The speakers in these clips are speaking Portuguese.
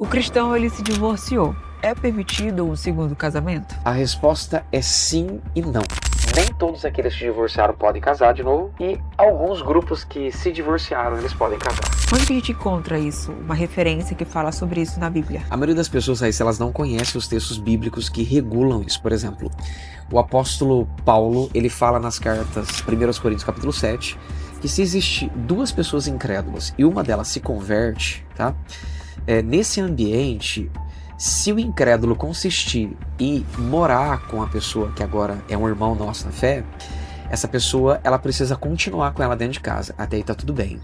O cristão, ele se divorciou. É permitido um segundo casamento? A resposta é sim e não. Nem todos aqueles que se divorciaram podem casar de novo, e alguns grupos que se divorciaram, eles podem casar. Onde que a gente encontra isso? Uma referência que fala sobre isso na Bíblia? A maioria das pessoas aí, elas não conhecem os textos bíblicos que regulam isso. Por exemplo, o apóstolo Paulo, ele fala nas cartas 1 Coríntios capítulo 7, que se existir duas pessoas incrédulas e uma delas se converte, tá? Nesse ambiente, se o incrédulo consistir em morar com a pessoa que agora é um irmão nosso na fé, essa pessoa, ela precisa continuar com ela dentro de casa, até aí tá tudo bem.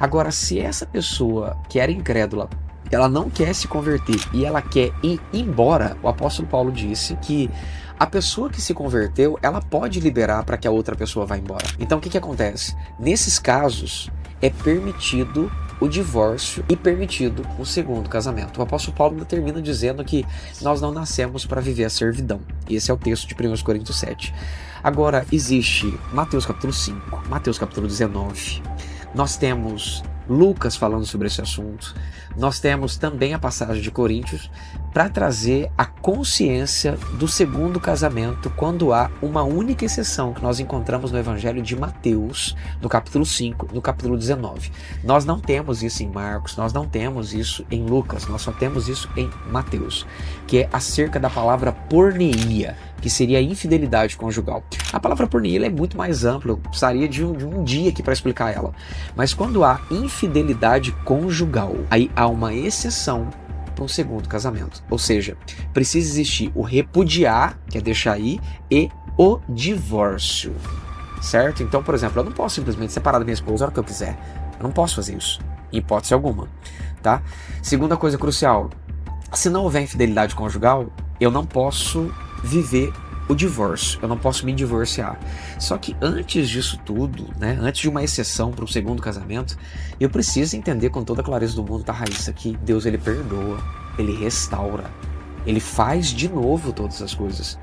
Agora, se essa pessoa que era incrédula, ela não quer se converter e ela quer ir embora, o apóstolo Paulo disse que a pessoa que se converteu, ela pode liberar para que a outra pessoa vá embora. Então o que acontece? Nesses casos, é permitido o divórcio e permitido o segundo casamento. O apóstolo Paulo ainda termina dizendo que nós não nascemos para viver a servidão. Esse é o texto de 1 Coríntios 7. Agora, existe Mateus capítulo 5, Mateus capítulo 19. Nós temos Lucas falando sobre esse assunto. Nós temos também a passagem de Coríntios para trazer a consciência do segundo casamento quando há uma única exceção que nós encontramos no Evangelho de Mateus, no capítulo 5, no capítulo 19. Nós não temos isso em Marcos, nós não temos isso em Lucas, nós só temos isso em Mateus, que é acerca da palavra porneia, que seria a infidelidade conjugal. A palavra porneia é muito mais ampla, eu precisaria de um dia aqui para explicar ela. Mas quando há infidelidade conjugal, aí há uma exceção para um segundo casamento. Ou seja, precisa existir o repudiar, que é deixar ir, e o divórcio. Certo? Então, por exemplo, eu não posso simplesmente separar da minha esposa a hora que eu quiser. Eu não posso fazer isso, em hipótese alguma. Tá? Segunda coisa crucial, se não houver infidelidade conjugal, eu não posso viver o divórcio, eu não posso me divorciar. Só que antes disso tudo, né, antes de uma exceção para um segundo casamento, eu preciso entender com toda a clareza do mundo, tá, Raíssa, que Deus, ele perdoa, ele restaura, ele faz de novo todas as coisas.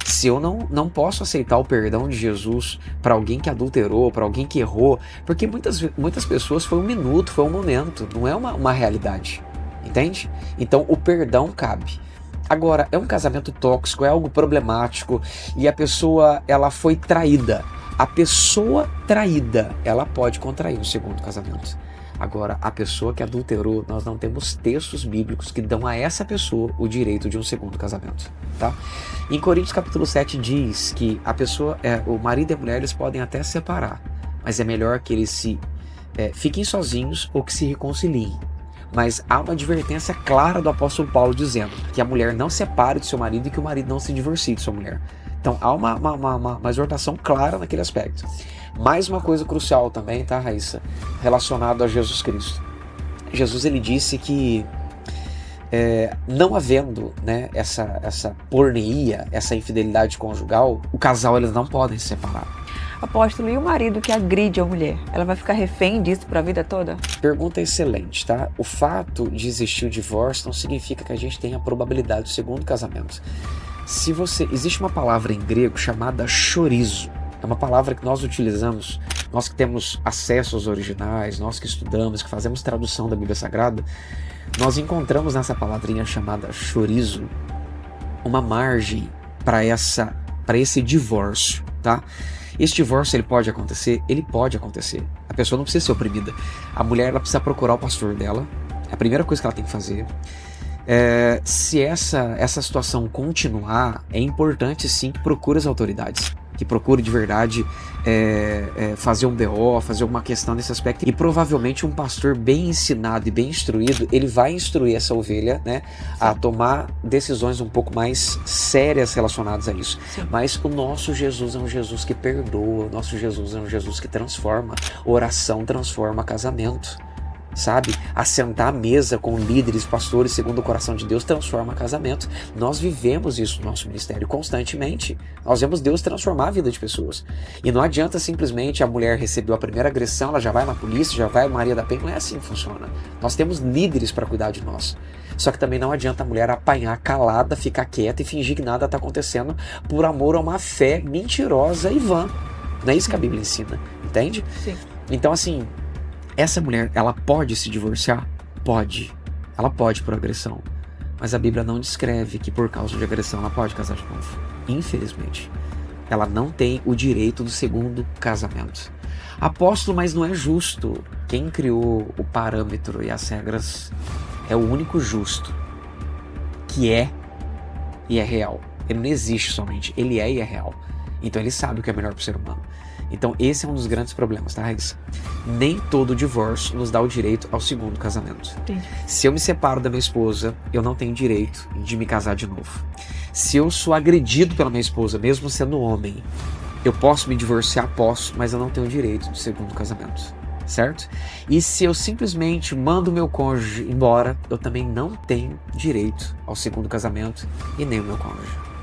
Se eu não posso aceitar o perdão de Jesus para alguém que adulterou, para alguém que errou, porque muitas pessoas foi um minuto, foi um momento, não é uma realidade, entende? Então o perdão cabe. Agora, é um casamento tóxico, é algo problemático e a pessoa, ela foi traída. A pessoa traída, ela pode contrair um segundo casamento. Agora, a pessoa que adulterou, nós não temos textos bíblicos que dão a essa pessoa o direito de um segundo casamento, tá? Em Coríntios capítulo 7 diz que a pessoa, o marido e a mulher, eles podem até se separar, mas é melhor que eles fiquem sozinhos ou que se reconciliem. Mas há uma advertência clara do apóstolo Paulo dizendo que a mulher não separe de seu marido e que o marido não se divorcie de sua mulher. Então há uma exortação clara naquele aspecto. Mais uma coisa crucial também, tá, Raíssa? Relacionado a Jesus Cristo. Jesus, ele disse que não havendo, né, essa porneia, essa infidelidade conjugal, o casal, eles não podem se separar. Apóstolo, e o marido que agride a mulher? Ela vai ficar refém disso para a vida toda? Pergunta excelente, tá? O fato de existir o divórcio não significa que a gente tenha a probabilidade do segundo casamento. Existe uma palavra em grego chamada chorizo. É uma palavra que nós utilizamos, nós que temos acesso aos originais, nós que estudamos, que fazemos tradução da Bíblia Sagrada, nós encontramos nessa palavrinha chamada chorizo uma margem para esse divórcio, tá? Esse divórcio, ele pode acontecer? Ele pode acontecer. A pessoa não precisa ser oprimida. A mulher, ela precisa procurar o pastor dela. É a primeira coisa que ela tem que fazer. Se essa situação continuar, é importante sim que procure as autoridades. Que procure de verdade fazer um BO, fazer alguma questão nesse aspecto. E provavelmente um pastor bem ensinado e bem instruído, ele vai instruir essa ovelha, né, a tomar decisões um pouco mais sérias relacionadas a isso. Sim. Mas o nosso Jesus é um Jesus que perdoa, o nosso Jesus é um Jesus que transforma. Oração transforma casamento. Sabe? Assentar à mesa com líderes, pastores, segundo o coração de Deus, transforma casamento. Nós vivemos isso no nosso ministério constantemente. Nós vemos Deus transformar a vida de pessoas. E não adianta simplesmente a mulher recebeu a primeira agressão, ela já vai na polícia, já vai a Maria da Penha. Não é assim que funciona. Nós temos líderes para cuidar de nós. Só que também não adianta a mulher apanhar calada, ficar quieta e fingir que nada está acontecendo por amor a uma fé mentirosa e vã. Não é isso que a Bíblia ensina, entende? Sim. Então, assim, essa mulher, ela pode se divorciar? Pode. ela pode por agressão. Mas a Bíblia não descreve que por causa de agressão ela pode casar de novo. Infelizmente. Ela não tem o direito do segundo casamento. Apóstolo, mas não é justo. Quem criou o parâmetro e as regras é o único justo. Que é e é real. Ele não existe somente, ele é e é real. Então ele sabe o que é melhor para o ser humano. Então esse é um dos grandes problemas, tá, Raíssa? Nem todo divórcio nos dá o direito ao segundo casamento. Entendi. Se eu me separo da minha esposa, eu não tenho direito de me casar de novo. Se eu sou agredido pela minha esposa, mesmo sendo homem, eu posso me divorciar? Posso, mas eu não tenho direito do segundo casamento, certo? E se eu simplesmente mando meu cônjuge embora, eu também não tenho direito ao segundo casamento e nem o meu cônjuge.